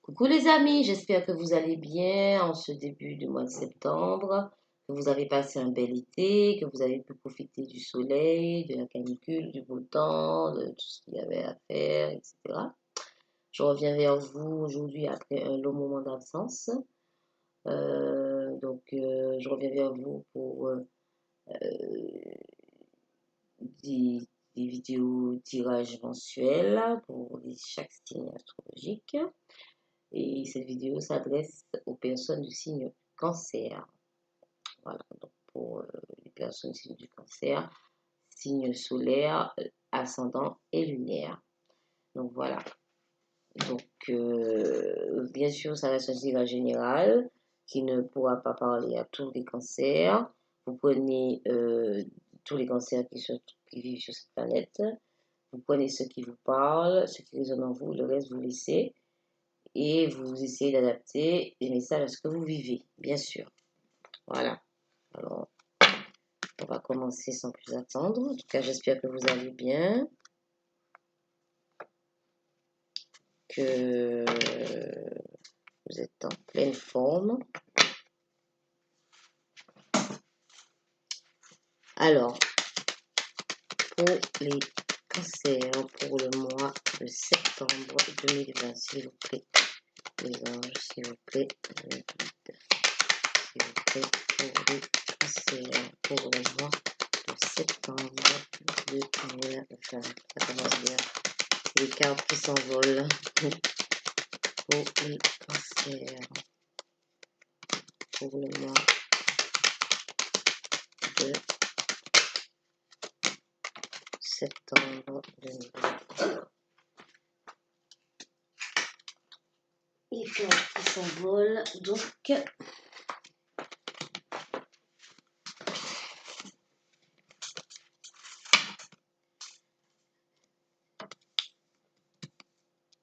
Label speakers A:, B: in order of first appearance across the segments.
A: Coucou les amis, j'espère que vous allez bien en ce début du mois de septembre, que vous avez passé un bel été, que vous avez pu profiter du soleil, de la canicule, du beau temps, de tout ce qu'il y avait à faire, etc. Je reviens vers vous aujourd'hui après un long moment d'absence. Je reviens vers vous pour des, des vidéos tirages mensuels pour chaque signe astrologique. Et cette vidéo s'adresse aux personnes du signe cancer. Voilà, donc pour les personnes du signe du cancer, signe solaire, ascendant et lunaire. Donc voilà. Donc, bien sûr, ça reste un tirage général qui ne pourra pas parler à tous les cancers. Vous prenez tous les cancers qui vivent sur cette planète. Vous prenez ceux qui vous parlent, ceux qui résonnent en vous, le reste vous laissez. Et vous essayez d'adapter les messages à ce que vous vivez, bien sûr. Voilà. Alors, on va commencer sans plus attendre. En tout cas, j'espère que vous allez bien, que vous êtes en pleine forme. Alors, pour les cancers, pour le mois de septembre 2020, s'il vous plaît, les anges, s'il vous plaît, s'il vous plaît, pour les cancers, pour le mois de septembre 2020. Ça commence bien. Les cartes qui s'envolent pour les cancers, pour le mois de septembre 2020. Les cartes qui s'envolent, donc.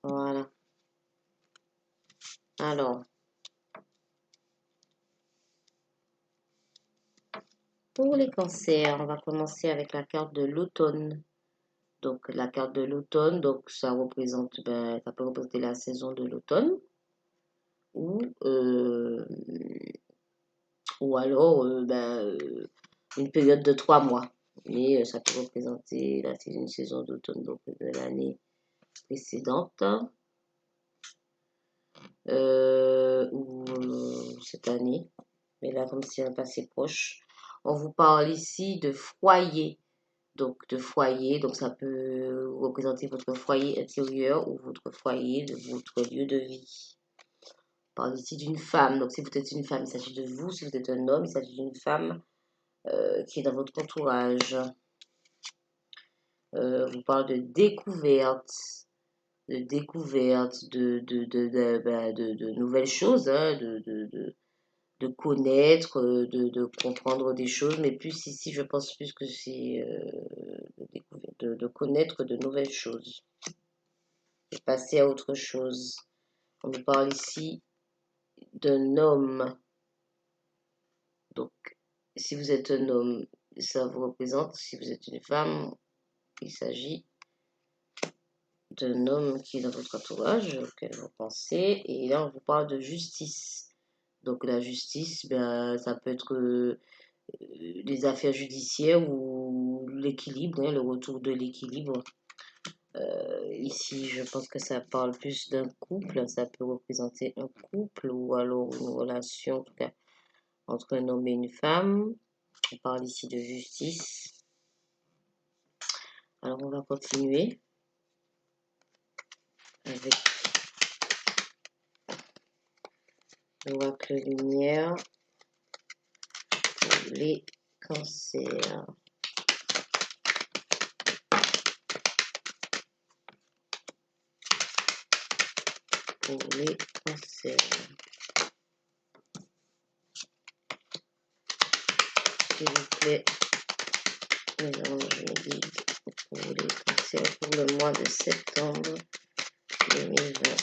A: Voilà. Alors, pour les cancers, on va commencer avec la carte de l'automne. Donc, la carte de l'automne, donc ça représente, ça peut représenter la saison de l'automne ou, ou alors une période de 3 mois. Mais ça peut représenter une saison d'automne donc de l'année précédente ou cette année. Mais là, comme c'est un passé proche, on vous parle ici de foyer. Donc, de foyer, donc ça peut représenter votre foyer intérieur ou votre foyer de votre lieu de vie. On parle ici d'une femme. Donc, si vous êtes une femme, il s'agit de vous. Si vous êtes un homme, il s'agit d'une femme qui est dans votre entourage. On vous parle de découverte, de nouvelles choses, hein, de connaître, de comprendre des choses, mais plus ici, je pense plus que c'est de connaître de nouvelles choses, de passer à autre chose. On nous parle ici d'un homme. Donc, si vous êtes un homme, ça vous représente. Si vous êtes une femme, il s'agit d'un homme qui est dans votre entourage, auquel vous pensez. Et là, on vous parle de justice. Donc, la justice, ça peut être des affaires judiciaires ou l'équilibre, hein, le retour de l'équilibre. Ici, je pense que ça parle plus d'un couple, ça peut représenter un couple ou alors une relation, en tout cas, entre un homme et une femme. On parle ici de justice. Alors, on va continuer avec l'oracle lumière pour les cancers. Pour les cancers. S'il vous plaît, les anges me guident pour les cancers pour le mois de septembre 2020.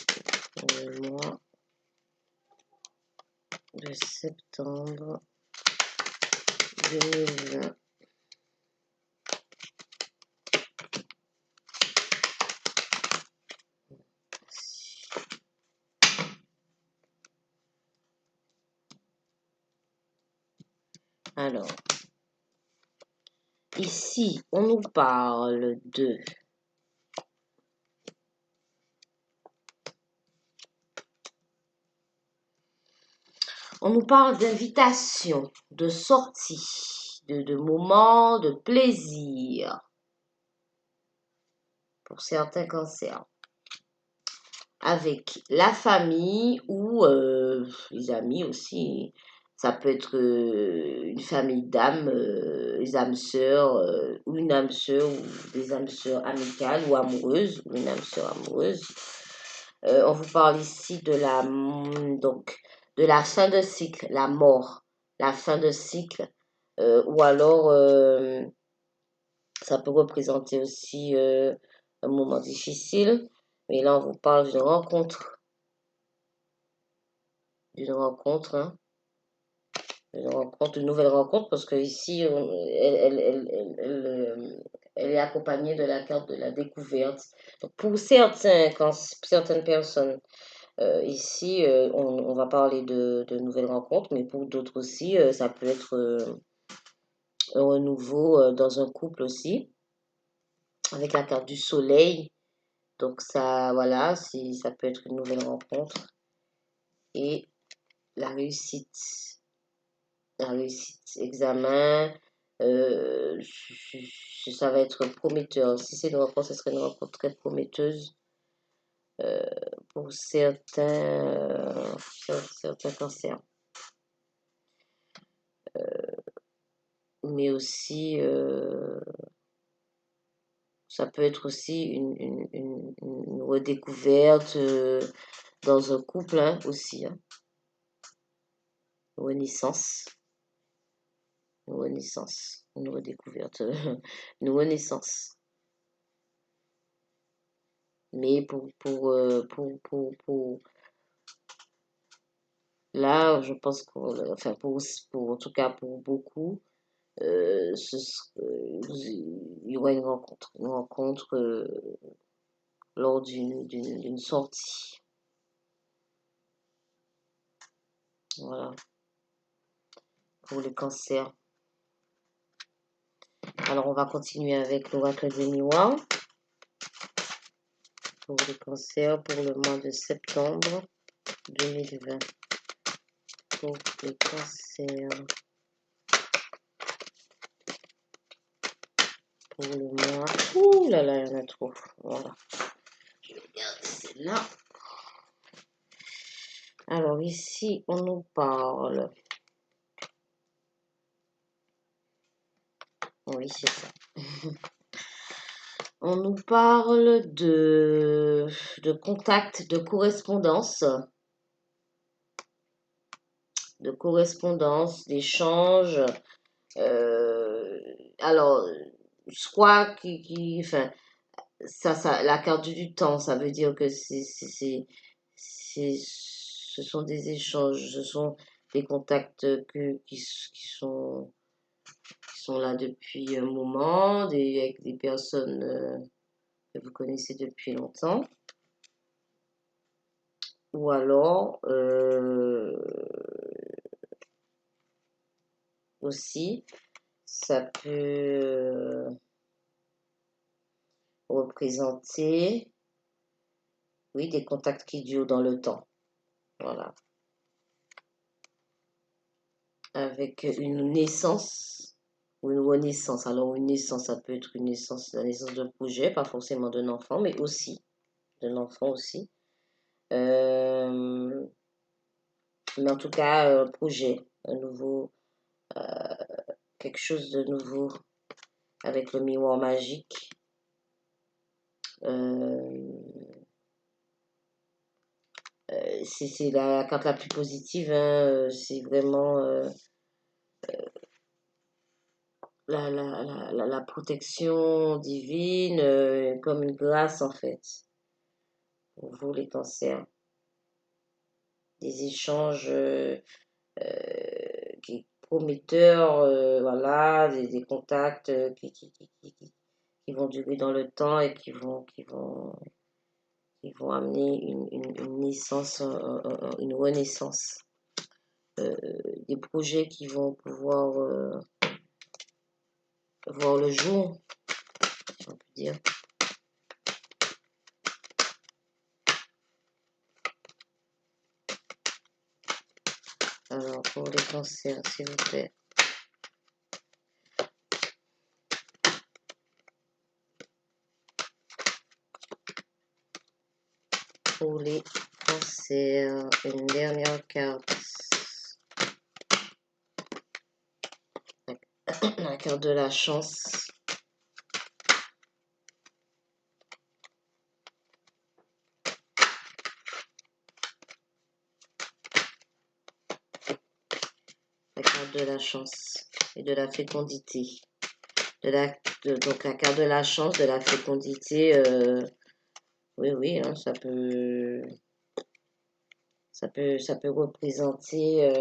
A: Pour le mois de septembre 2020. Alors, ici, on nous parle de... On nous parle d'invitation, de sortie, de moments de plaisir pour certains cancers. Avec la famille ou les amis aussi. Ça peut être une famille d'âmes, les âmes sœurs, ou une âme sœur, ou des âmes sœurs amicales ou amoureuses, ou une âme sœur amoureuse. On vous parle ici donc, de la fin de cycle, la mort, la fin de cycle, ou alors ça peut représenter aussi un moment difficile, mais là on vous parle hein, une nouvelle rencontre, parce que ici, elle est accompagnée de la carte de la découverte. Donc, pour certaines personnes, ici, on va parler de nouvelles rencontres, mais pour d'autres aussi, ça peut être un renouveau dans un couple aussi, avec la carte du soleil. Donc, ça, voilà, ça peut être une nouvelle rencontre. Et la réussite. La réussite, examen, ça va être prometteur. Si c'est une rencontre, ce serait une rencontre très prometteuse euh, pour certains cancers. Mais aussi, ça peut être aussi une redécouverte dans un couple hein, aussi. Hein. Une renaissance. Une renaissance. Une redécouverte. Une renaissance. Mais là, je pense enfin en tout cas pour beaucoup, il y aura une rencontre lors d'une sortie. Voilà, pour le cancer. Alors, on va continuer avec l'oracle des miroirs pour le cancer pour le mois de septembre 2020. Pour le cancer. Pour le mois. Ouh là là, il y en a trop. Voilà. Je regarde celle-là. Alors ici, on nous parle. Oui, c'est ça. On nous parle de contact, de correspondance, d'échange. Alors, soit enfin, la carte du temps, ça veut dire que ce sont des échanges, ce sont des contacts qui sont là depuis un moment, avec des personnes que vous connaissez depuis longtemps. Ou alors, aussi, ça peut représenter, oui, des contacts qui durent dans le temps. Voilà. Avec une naissance ou une renaissance. Alors, une naissance, ça peut être la naissance d'un projet, pas forcément d'un enfant, mais aussi d'un enfant aussi. Mais en tout cas, un projet, un nouveau, quelque chose de nouveau avec le miroir magique. C'est la carte la plus positive, hein, c'est vraiment la protection divine, comme une grâce en fait, pour vous les cancers. Des échanges prometteurs, voilà, des contacts qui vont durer dans le temps et qui vont amener une naissance, une renaissance des projets qui vont pouvoir voir le jour, si on peut dire. Alors, pour les cancers, s'il vous plaît. Pour les cancers, une dernière carte. La carte de la chance. La carte de la chance et de la fécondité. Donc la carte de la chance, de la fécondité, oui, hein, ça peut représenter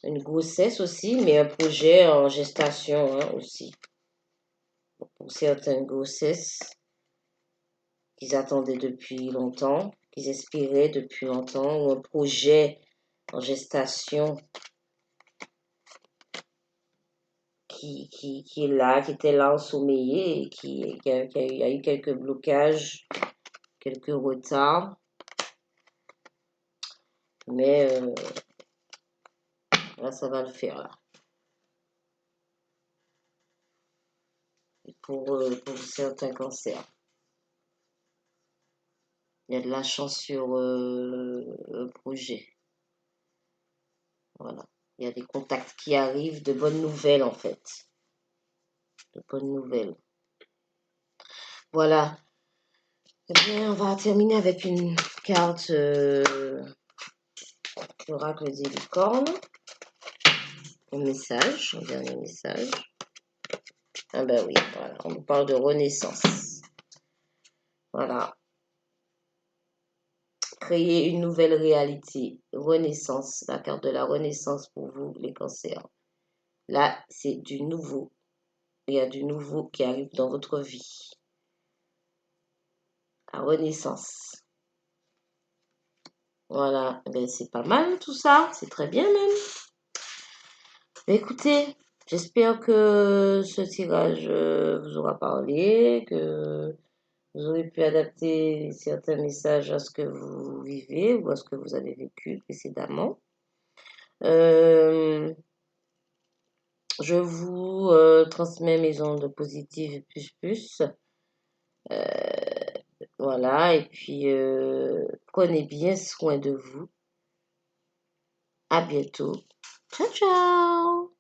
A: une grossesse aussi, mais un projet en gestation hein, aussi. Pour certaines grossesses qu'ils attendaient depuis longtemps, qu'ils espéraient depuis longtemps, ou un projet en gestation qui est là, qui était là ensommeillé et qui a eu quelques blocages, quelques retards. Mais là, ça va le faire là. Pour certains cancers. Il y a de la chance sur le projet. Voilà. Il y a des contacts qui arrivent, de bonnes nouvelles en fait. De bonnes nouvelles. Voilà. Eh bien, on va terminer avec une carte l'oracle des licornes. Un message, un dernier message. Ah ben oui, voilà, on nous parle de renaissance. Voilà. Créer une nouvelle réalité. Renaissance, la carte de la renaissance pour vous, les cancers. Là, c'est du nouveau. Il y a du nouveau qui arrive dans votre vie. La renaissance. Voilà, ben, c'est pas mal tout ça, c'est très bien même. Écoutez, j'espère que ce tirage vous aura parlé, que vous aurez pu adapter certains messages à ce que vous vivez ou à ce que vous avez vécu précédemment. Je vous transmets mes ondes positives plus. Voilà, et puis prenez bien soin de vous. À bientôt. Ciao, ciao!